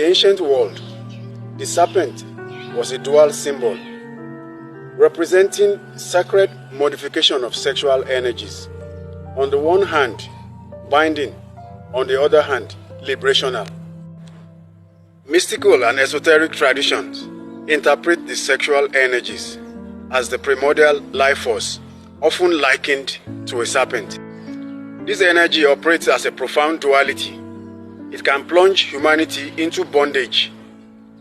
ancient world, the serpent was a dual symbol, representing sacred modification of sexual energies. On the one hand, binding, on the other hand, liberational. Mystical and esoteric traditions interpret the sexual energies as the primordial life force, often likened to a serpent. This energy operates as a profound duality. It can plunge humanity into bondage,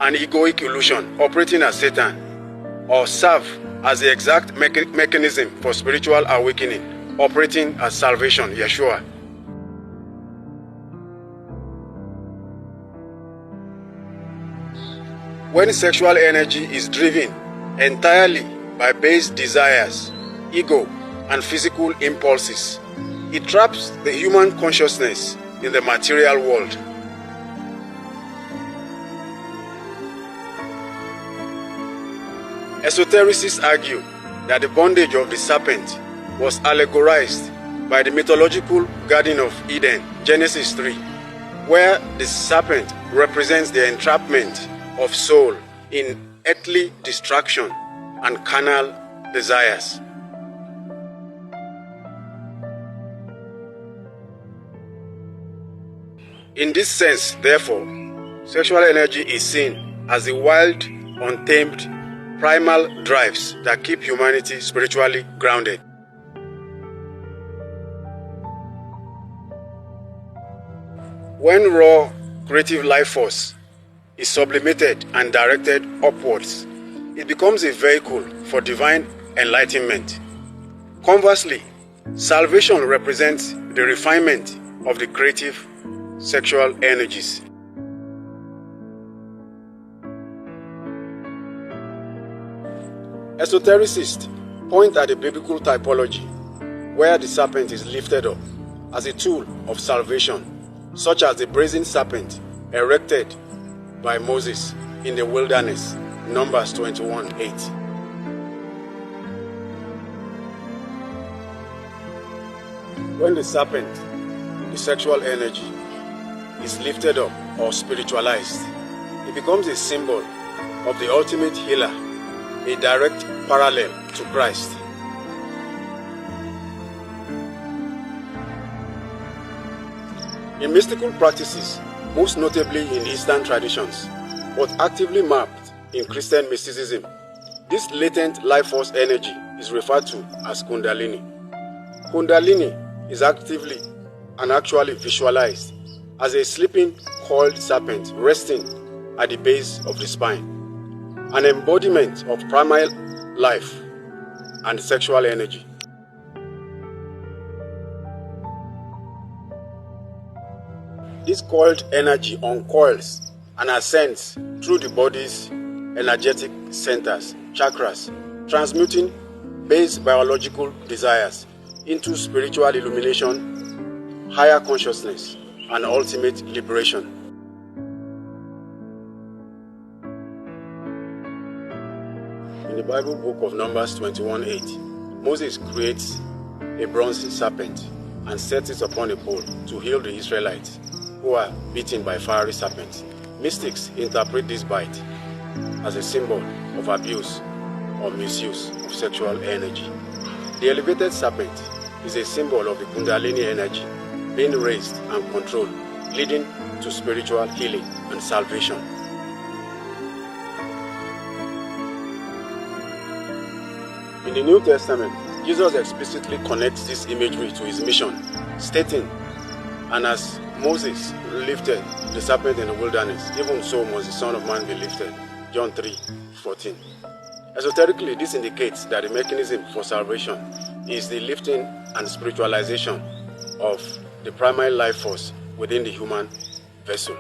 an egoic illusion operating as Satan, or serve as the exact mechanism for spiritual awakening, operating as salvation, Yeshua. When sexual energy is driven entirely by base desires, ego, and physical impulses, it traps the human consciousness in the material world. Esotericists argue that the bondage of the serpent was allegorized by the mythological Garden of Eden, Genesis 3, where the serpent represents the entrapment of soul in earthly distraction and carnal desires. In this sense, therefore, sexual energy is seen as the wild, untamed, primal drives that keep humanity spiritually grounded. When raw, creative life force is sublimated and directed upwards, it becomes a vehicle for divine enlightenment. Conversely, salvation represents the refinement of the creative sexual energies. Esotericists point at the biblical typology where the serpent is lifted up as a tool of salvation, such as the brazen serpent erected by Moses in the wilderness, Numbers 21:8. When the serpent, the sexual energy, is lifted up or spiritualized, it becomes a symbol of the ultimate healer, a direct parallel to Christ. In mystical practices, most notably in Eastern traditions, but actively mapped in Christian mysticism, this latent life force energy is referred to as Kundalini. Kundalini is actively and actually visualized as a sleeping coiled serpent resting at the base of the spine, an embodiment of primal life and sexual energy. This coiled energy uncoils and ascends through the body's energetic centers, chakras, transmuting base biological desires into spiritual illumination, higher consciousness, and ultimate liberation. In the Bible book of Numbers 21:8, Moses creates a bronze serpent and sets it upon a pole to heal the Israelites who are bitten by fiery serpents. Mystics interpret this bite as a symbol of abuse or misuse of sexual energy. The elevated serpent is a symbol of the Kundalini energy being raised and controlled, leading to spiritual healing and salvation. In the New Testament, Jesus explicitly connects this imagery to his mission, stating, "And as Moses lifted the serpent in the wilderness, even so must the Son of Man be lifted." John 3:14. Esoterically, this indicates that the mechanism for salvation is the lifting and spiritualization of the primal life force within the human vessel.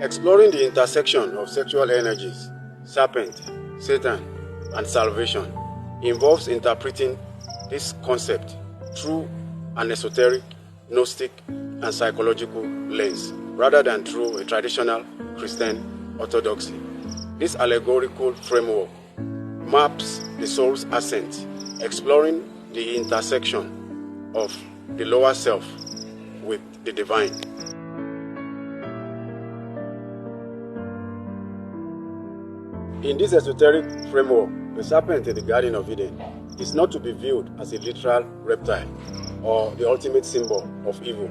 Exploring the intersection of sexual energies, serpent, Satan, and salvation involves interpreting this concept through an esoteric, Gnostic, and psychological lens, rather than through a traditional Christian orthodoxy. This allegorical framework maps the soul's ascent, exploring the intersection of the lower self with the divine. In this esoteric framework, the serpent in the Garden of Eden is not to be viewed as a literal reptile or the ultimate symbol of evil,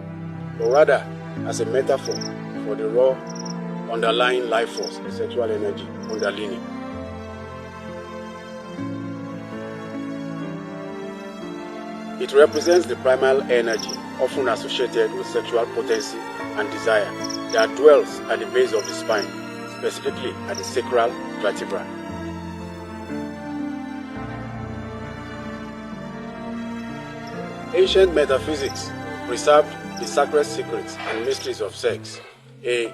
but rather as a metaphor for the raw underlying life force, the sexual energy, Kundalini. It represents the primal energy often associated with sexual potency and desire that dwells at the base of the spine, specifically at the sacral vertebra. Ancient metaphysics preserved the sacred secrets and mysteries of sex, a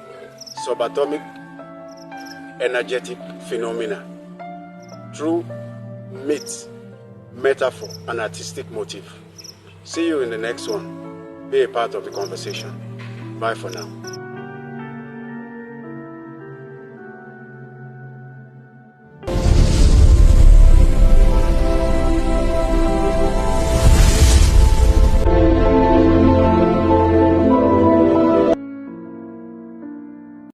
subatomic energetic phenomena, through myth, metaphor, and artistic motif. See you in the next one. Be a part of the conversation. Bye for now.